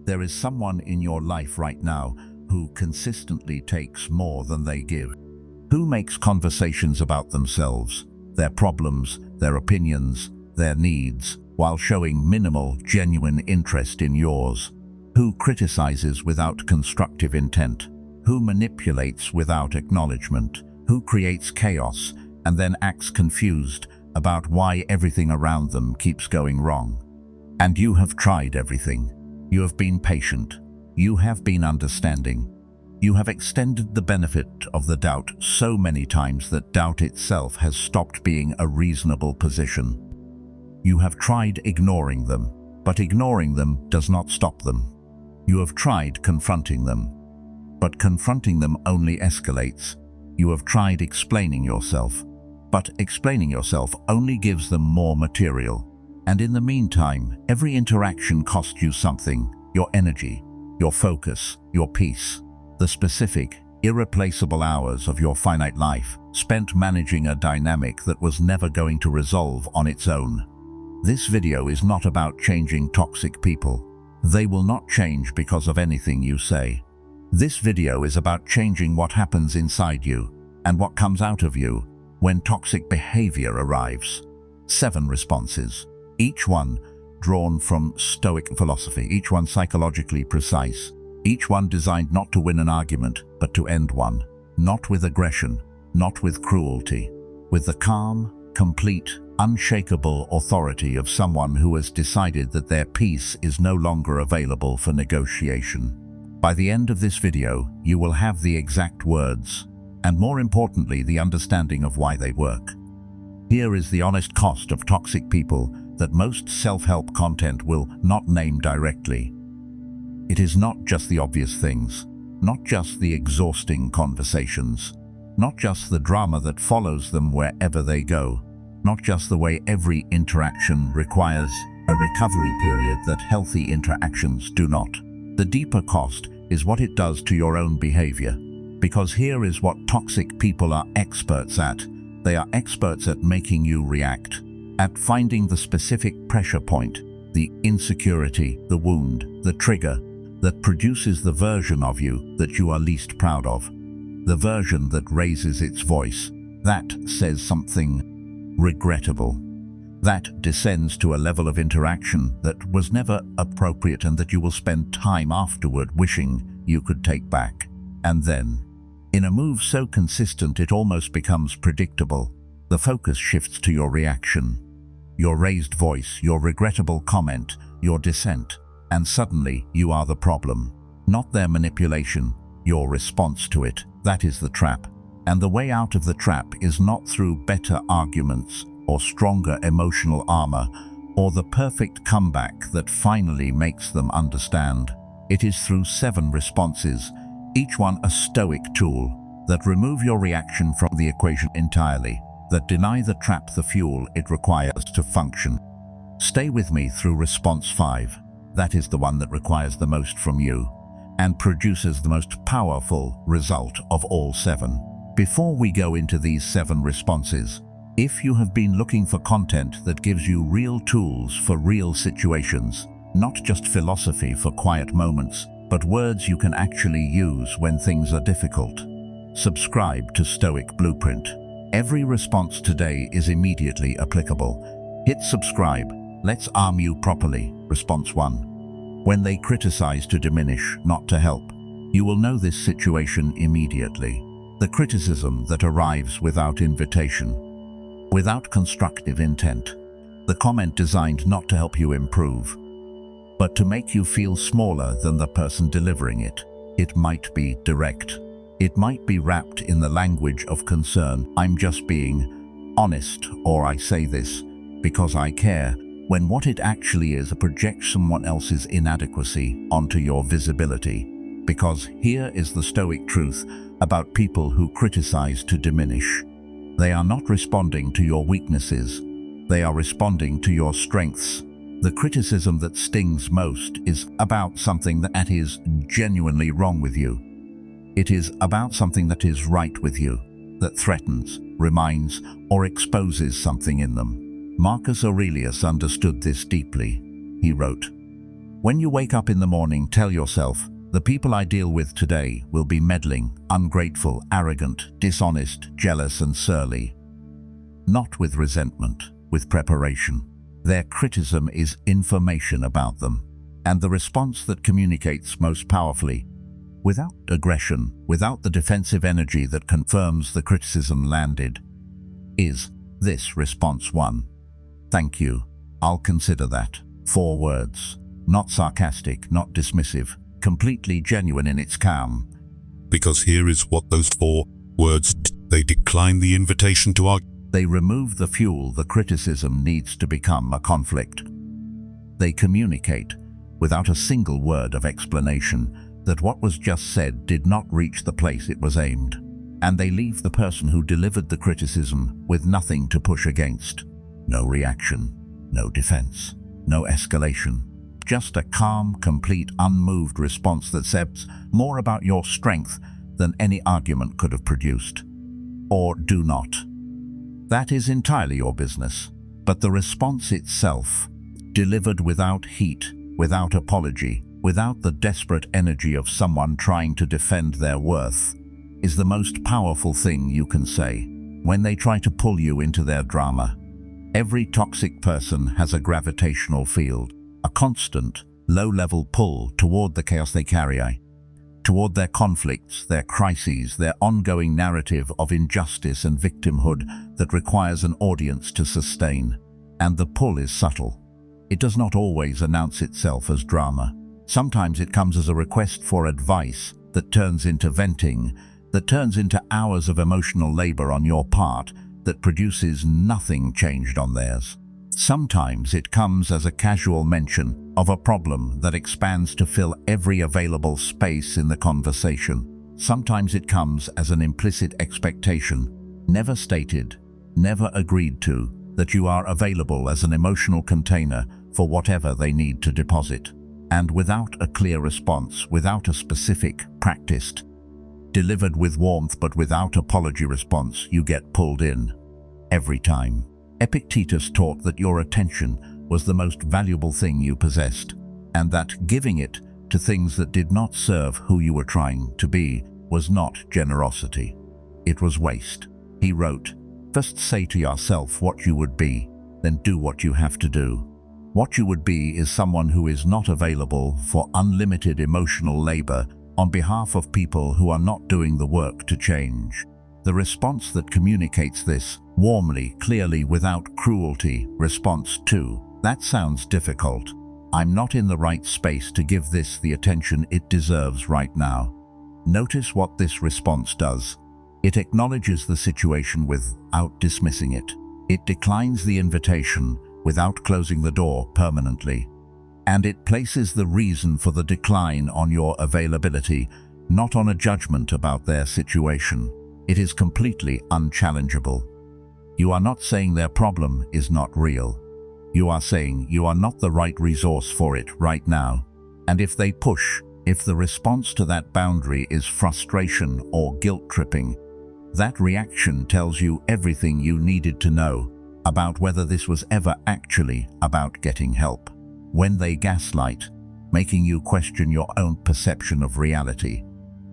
There is someone in your life right now who consistently takes more than they give. Who makes conversations about themselves, their problems, their opinions, their needs, while showing minimal, genuine interest in yours. Who criticizes without constructive intent. Who manipulates without acknowledgement. Who creates chaos and then acts confused about why everything around them keeps going wrong. And you have tried everything. You have been patient. You have been understanding. You have extended the benefit of the doubt so many times that doubt itself has stopped being a reasonable position. You have tried ignoring them, but ignoring them does not stop them. You have tried confronting them, but confronting them only escalates. You have tried explaining yourself, but explaining yourself only gives them more material. And in the meantime, every interaction costs you something: your energy, your focus, your peace, the specific, irreplaceable hours of your finite life spent managing a dynamic that was never going to resolve on its own. This video is not about changing toxic people. They will not change because of anything you say. This video is about changing what happens inside you and what comes out of you when toxic behavior arrives. 7 responses, each one drawn from Stoic philosophy, each one psychologically precise, each one designed not to win an argument, but to end one. Not with aggression, not with cruelty, with the calm, complete, unshakable authority of someone who has decided that their peace is no longer available for negotiation. By the end of this video, you will have the exact words, and more importantly, the understanding of why they work. Here is the honest cost of toxic people that most self-help content will not name directly. It is not just the obvious things, not just the exhausting conversations, not just the drama that follows them wherever they go, not just the way every interaction requires a recovery period that healthy interactions do not. The deeper cost is what it does to your own behavior, because here is what toxic people are experts at. They are experts at making you react, at finding the specific pressure point, the insecurity, the wound, the trigger that produces the version of you that you are least proud of, the version that raises its voice, that says something regrettable, that descends to a level of interaction that was never appropriate and that you will spend time afterward wishing you could take back. And then, in a move so consistent it almost becomes predictable, the focus shifts to your reaction, your raised voice, your regrettable comment, your dissent, and suddenly you are the problem, not their manipulation, your response to it. That is the trap. And the way out of the trap is not through better arguments or stronger emotional armor or the perfect comeback that finally makes them understand. It is through 7 responses, each one a Stoic tool, that remove your reaction from the equation entirely, that deny the trap the fuel it requires to function. Stay with me through response 5. That is the one that requires the most from you and produces the most powerful result of all 7. Before we go into these 7 responses, if you have been looking for content that gives you real tools for real situations, not just philosophy for quiet moments, but words you can actually use when things are difficult, subscribe to Stoic Blueprint. Every response today is immediately applicable. Hit subscribe. Let's arm you properly. Response 1. When they criticize to diminish, not to help. You will know this situation immediately. The criticism that arrives without invitation, without constructive intent. The comment designed not to help you improve, but to make you feel smaller than the person delivering it. It might be direct. It might be wrapped in the language of concern. I'm just being honest, or I say this because I care, when what it actually is projects someone else's inadequacy onto your visibility. Because here is the Stoic truth about people who criticize to diminish. They are not responding to your weaknesses. They are responding to your strengths. The criticism that stings most is about something that is genuinely wrong with you. It is about something that is right with you, that threatens, reminds, or exposes something in them. Marcus Aurelius understood this deeply. He wrote, When you wake up in the morning, tell yourself, the people I deal with today will be meddling, ungrateful, arrogant, dishonest, jealous, and surly. Not with resentment, with preparation. Their criticism is information about them, and the response that communicates most powerfully, without aggression, without the defensive energy that confirms the criticism landed, is this response: 1. Thank you. I'll consider that. 4 words. Not sarcastic, not dismissive, completely genuine in its calm. Because here is what those 4 words do. They decline the invitation to argue. They remove the fuel the criticism needs to become a conflict. They communicate, without a single word of explanation, that what was just said did not reach the place it was aimed. And they leave the person who delivered the criticism with nothing to push against. No reaction, no defense, no escalation. Just a calm, complete, unmoved response that says more about your strength than any argument could have produced. Or do not. That is entirely your business. But the response itself, delivered without heat, without apology, without the desperate energy of someone trying to defend their worth, is the most powerful thing you can say. When they try to pull you into their drama, every toxic person has a gravitational field, a constant, low-level pull toward the chaos they carry, toward their conflicts, their crises, their ongoing narrative of injustice and victimhood that requires an audience to sustain. And the pull is subtle. It does not always announce itself as drama. Sometimes it comes as a request for advice that turns into venting, that turns into hours of emotional labor on your part that produces nothing changed on theirs. Sometimes it comes as a casual mention of a problem that expands to fill every available space in the conversation. Sometimes it comes as an implicit expectation, never stated, never agreed to, that you are available as an emotional container for whatever they need to deposit. And without a clear response, without a specific, practiced, delivered with warmth but without apology response, you get pulled in. Every time. Epictetus taught that your attention was the most valuable thing you possessed, and that giving it to things that did not serve who you were trying to be was not generosity. It was waste. He wrote, "First say to yourself what you would be, then do what you have to do." What you would be is someone who is not available for unlimited emotional labor on behalf of people who are not doing the work to change. The response that communicates this, warmly, clearly, without cruelty, response 2. That sounds difficult. I'm not in the right space to give this the attention it deserves right now. Notice what this response does. It acknowledges the situation without dismissing it. It declines the invitation without closing the door permanently. And it places the reason for the decline on your availability, not on a judgment about their situation. It is completely unchallengeable. You are not saying their problem is not real. You are saying you are not the right resource for it right now. And if they push, if the response to that boundary is frustration or guilt-tripping, that reaction tells you everything you needed to know about whether this was ever actually about getting help. When they gaslight, making you question your own perception of reality.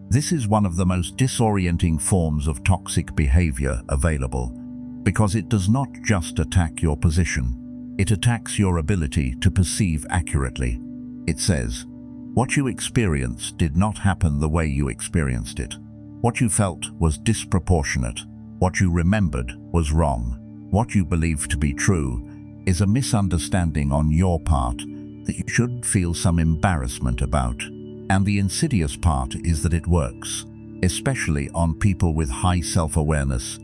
This is one of the most disorienting forms of toxic behavior available, because it does not just attack your position, it attacks your ability to perceive accurately. It says, what you experienced did not happen the way you experienced it. What you felt was disproportionate. What you remembered was wrong. What you believe to be true is a misunderstanding on your part that you should feel some embarrassment about. And the insidious part is that it works, especially on people with high self-awareness,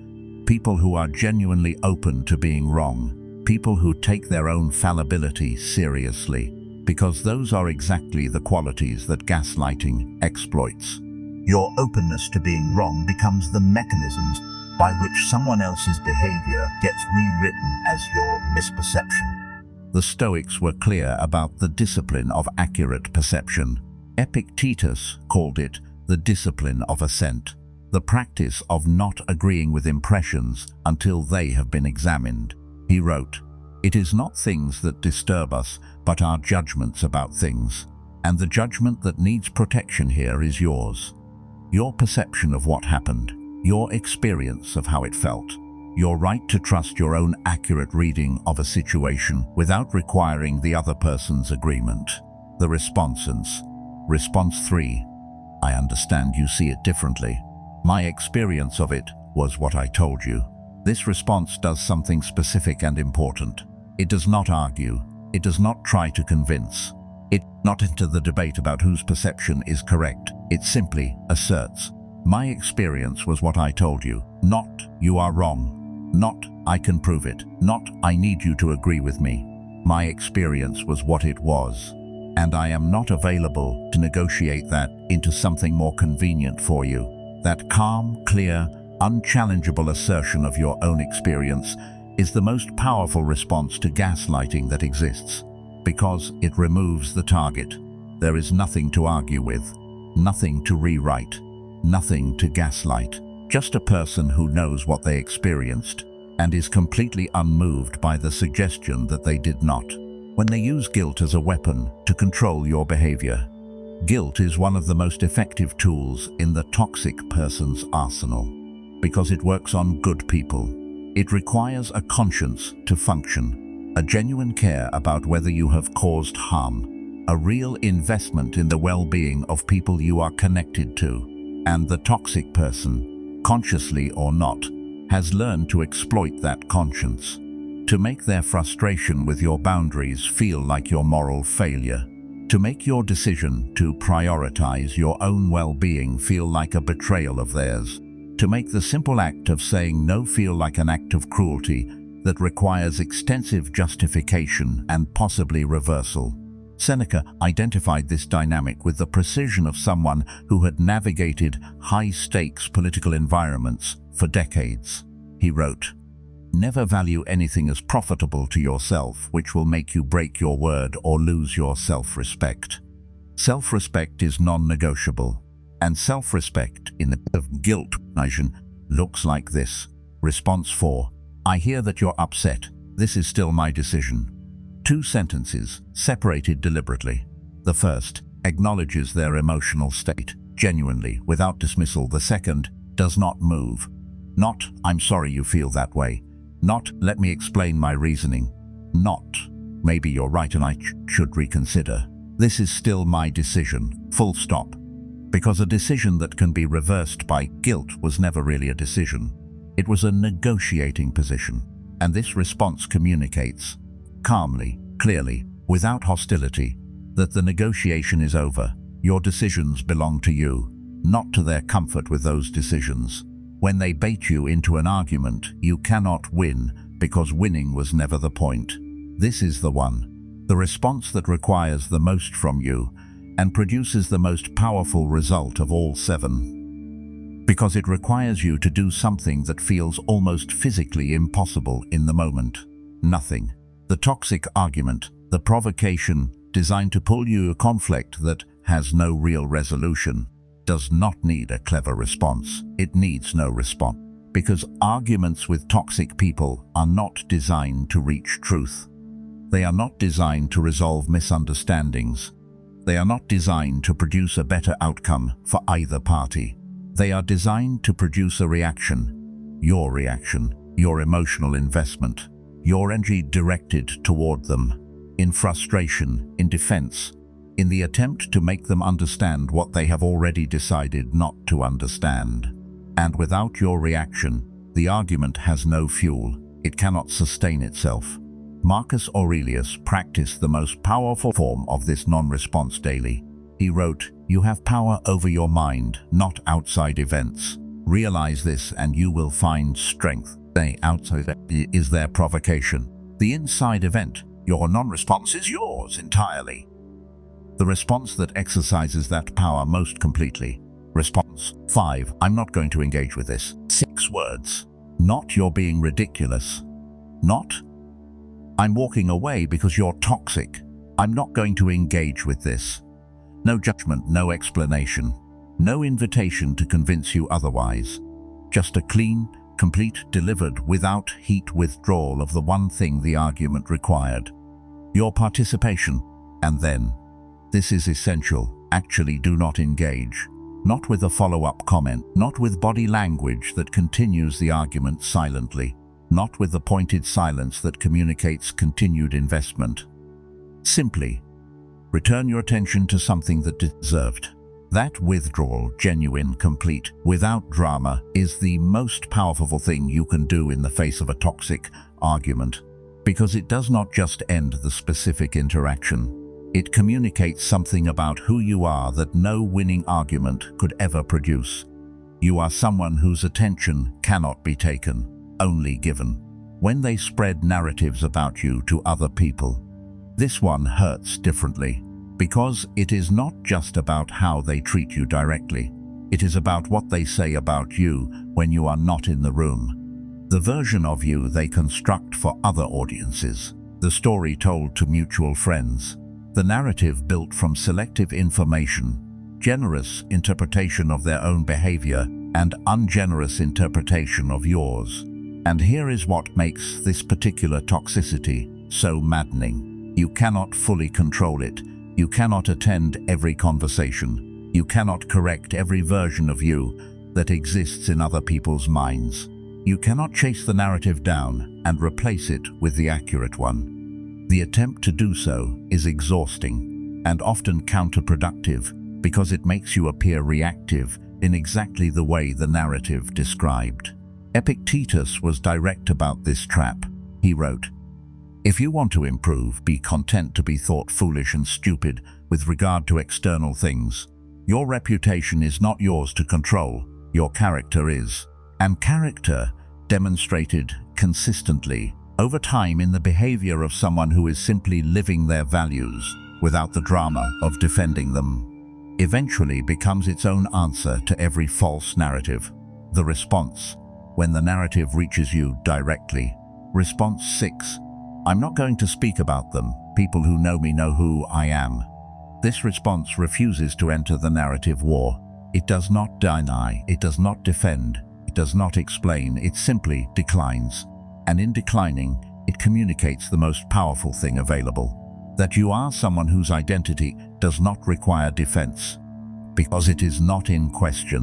people who are genuinely open to being wrong, people who take their own fallibility seriously, because those are exactly the qualities that gaslighting exploits. Your openness to being wrong becomes the mechanisms by which someone else's behavior gets rewritten as your misperception. The Stoics were clear about the discipline of accurate perception. Epictetus called it the discipline of assent, the practice of not agreeing with impressions until they have been examined. He wrote, It is not things that disturb us, but our judgments about things. And the judgment that needs protection here is yours. Your perception of what happened, your experience of how it felt, your right to trust your own accurate reading of a situation without requiring the other person's agreement. The responses. Response 3. I understand you see it differently. My experience of it was what I told you. This response does something specific and important. It does not argue. It does not try to convince. It does not enter the debate about whose perception is correct. It simply asserts, my experience was what I told you. Not, you are wrong. Not, I can prove it. Not, I need you to agree with me. My experience was what it was. And I am not available to negotiate that into something more convenient for you. That calm, clear, unchallengeable assertion of your own experience is the most powerful response to gaslighting that exists, because it removes the target. There is nothing to argue with, nothing to rewrite, nothing to gaslight, just a person who knows what they experienced and is completely unmoved by the suggestion that they did not. When they use guilt as a weapon to control your behavior, guilt is one of the most effective tools in the toxic person's arsenal, because it works on good people. It requires a conscience to function, a genuine care about whether you have caused harm, a real investment in the well-being of people you are connected to. And the toxic person, consciously or not, has learned to exploit that conscience, to make their frustration with your boundaries feel like your moral failure, to make your decision to prioritize your own well-being feel like a betrayal of theirs, to make the simple act of saying no feel like an act of cruelty that requires extensive justification and possibly reversal. Seneca identified this dynamic with the precision of someone who had navigated high-stakes political environments for decades. He wrote, "Never value anything as profitable to yourself which will make you break your word or lose your self-respect. Self-respect is non-negotiable, and self-respect in the of guilt looks like this." Response 4. I hear that you're upset. This is still my decision. 2 sentences, separated deliberately. The first acknowledges their emotional state, genuinely, without dismissal. The second does not move. Not, I'm sorry you feel that way. Not, let me explain my reasoning. Not, maybe you're right and I should reconsider. This is still my decision, full stop. Because a decision that can be reversed by guilt was never really a decision. It was a negotiating position. And this response communicates, calmly, clearly, without hostility, that the negotiation is over. Your decisions belong to you, not to their comfort with those decisions. When they bait you into an argument, you cannot win, because winning was never the point. This is the one, the response that requires the most from you, and produces the most powerful result of all 7. Because it requires you to do something that feels almost physically impossible in the moment. Nothing. The toxic argument, the provocation designed to pull you a conflict that has no real resolution, does not need a clever response. It needs no response. Because arguments with toxic people are not designed to reach truth. They are not designed to resolve misunderstandings. They are not designed to produce a better outcome for either party. They are designed to produce a reaction, your emotional investment, your energy directed toward them, in frustration, in defense, in the attempt to make them understand what they have already decided not to understand. And without your reaction, the argument has no fuel. It cannot sustain itself. Marcus Aurelius practiced the most powerful form of this non-response daily. He wrote, "You have power over your mind, not outside events. Realize this and you will find strength." The outside is their provocation. The inside event, your non-response, is yours entirely. The response that exercises that power most completely. Response 5. I'm not going to engage with this. 6 words. Not, you're being ridiculous. Not, I'm walking away because you're toxic. I'm not going to engage with this. No judgment, no explanation. No invitation to convince you otherwise. Just a clean, complete, delivered without heat withdrawal of the one thing the argument required: your participation. And then, this is essential, actually do not engage. Not with a follow-up comment, not with body language that continues the argument silently, not with the pointed silence that communicates continued investment. Simply, return your attention to something that deserved. That withdrawal, genuine, complete, without drama, is the most powerful thing you can do in the face of a toxic argument, because it does not just end the specific interaction. It communicates something about who you are that no winning argument could ever produce. You are someone whose attention cannot be taken, only given. When they spread narratives about you to other people, this one hurts differently, because it is not just about how they treat you directly. It is about what they say about you when you are not in the room. The version of you they construct for other audiences. The story told to mutual friends. The narrative built from selective information, generous interpretation of their own behavior, and ungenerous interpretation of yours. And here is what makes this particular toxicity so maddening. You cannot fully control it. You cannot attend every conversation. You cannot correct every version of you that exists in other people's minds. You cannot chase the narrative down and replace it with the accurate one. The attempt to do so is exhausting and often counterproductive because it makes you appear reactive in exactly the way the narrative described. Epictetus was direct about this trap. He wrote, "If you want to improve, be content to be thought foolish and stupid with regard to external things. Your reputation is not yours to control, your character is." And character demonstrated consistently over time in the behavior of someone who is simply living their values without the drama of defending them, eventually becomes its own answer to every false narrative. The response, when the narrative reaches you directly. Response 6. I'm not going to speak about them. People who know me know who I am. This response refuses to enter the narrative war. It does not deny, it does not defend, it does not explain, it simply declines. And in declining, it communicates the most powerful thing available: that you are someone whose identity does not require defense, because it is not in question,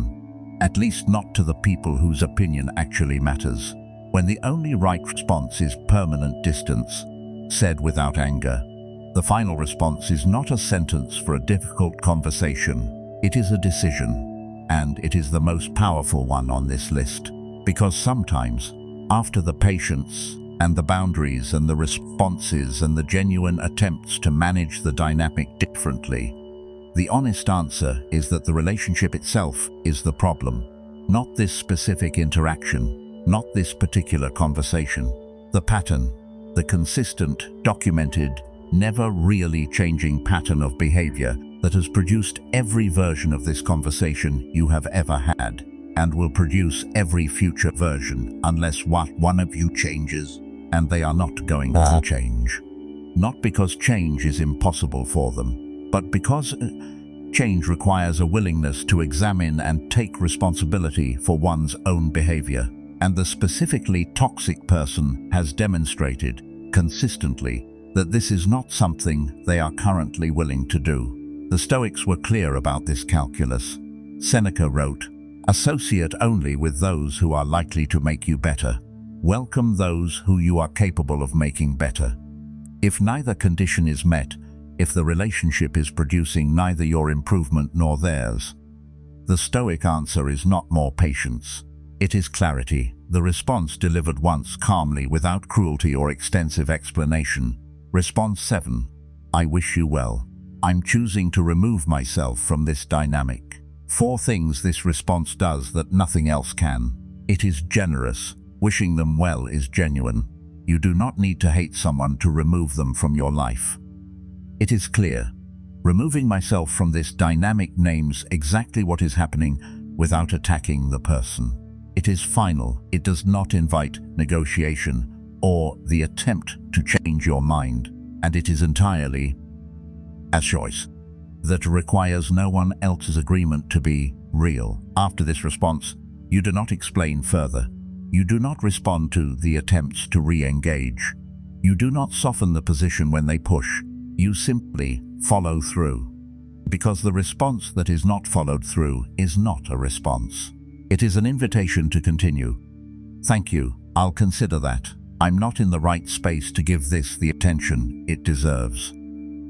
at least not to the people whose opinion actually matters. When the only right response is permanent distance, said without anger, the final response is not a sentence for a difficult conversation, it is a decision, and it is the most powerful one on this list, because sometimes, after the patience and the boundaries and the responses and the genuine attempts to manage the dynamic differently, the honest answer is that the relationship itself is the problem, not this specific interaction, not this particular conversation. The pattern, the consistent, documented, never really changing pattern of behavior that has produced every version of this conversation you have ever had, and will produce every future version unless one of you changes, and they are not going to change. Not because change is impossible for them, but because change requires a willingness to examine and take responsibility for one's own behavior. And the specifically toxic person has demonstrated consistently that this is not something they are currently willing to do. The Stoics were clear about this calculus. Seneca wrote, "Associate only with those who are likely to make you better. Welcome those who you are capable of making better." If neither condition is met, if the relationship is producing neither your improvement nor theirs, the Stoic answer is not more patience. It is clarity, the response delivered once calmly without cruelty or extensive explanation. Response 7. I wish you well. I'm choosing to remove myself from this dynamic. 4 things this response does that nothing else can. It is generous. Wishing them well is genuine. You do not need to hate someone to remove them from your life. It is clear. Removing myself from this dynamic names exactly what is happening without attacking the person. It is final. It does not invite negotiation or the attempt to change your mind, and it is entirely a choice that requires no one else's agreement to be real. After this response, you do not explain further. You do not respond to the attempts to re-engage. You do not soften the position when they push. You simply follow through. Because the response that is not followed through is not a response. It is an invitation to continue. Thank you, I'll consider that. I'm not in the right space to give this the attention it deserves.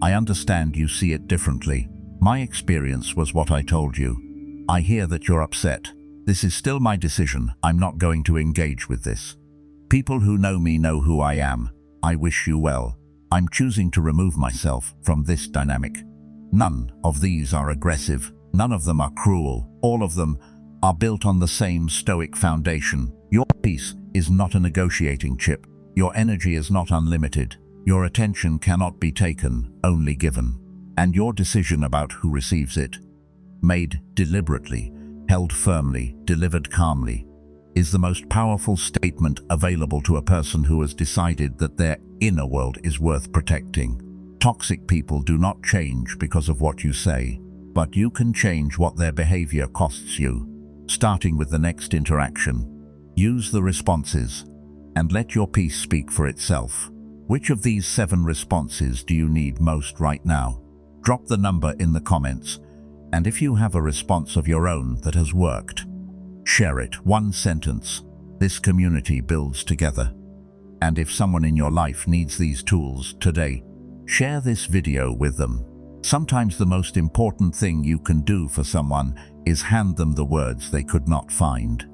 I understand you see it differently. My experience was what I told you. I hear that you're upset. This is still my decision. I'm not going to engage with this. People who know me know who I am. I wish you well. I'm choosing to remove myself from this dynamic. None of these are aggressive. None of them are cruel. All of them are built on the same Stoic foundation. Your peace is not a negotiating chip. Your energy is not unlimited. Your attention cannot be taken, only given. And your decision about who receives it, made deliberately, held firmly, delivered calmly, is the most powerful statement available to a person who has decided that their inner world is worth protecting. Toxic people do not change because of what you say, but you can change what their behavior costs you. Starting with the next interaction, use the responses and let your peace speak for itself. Which of these 7 responses do you need most right now? Drop the number in the comments, and if you have a response of your own that has worked, share it. 1 sentence. This community builds together. And if someone in your life needs these tools today, share this video with them. Sometimes the most important thing you can do for someone is hand them the words they could not find.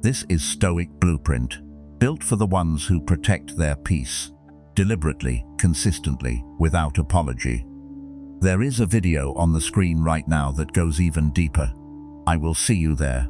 This is Stoic Blueprint, built for the ones who protect their peace, deliberately, consistently, without apology. There is a video on the screen right now that goes even deeper. I will see you there.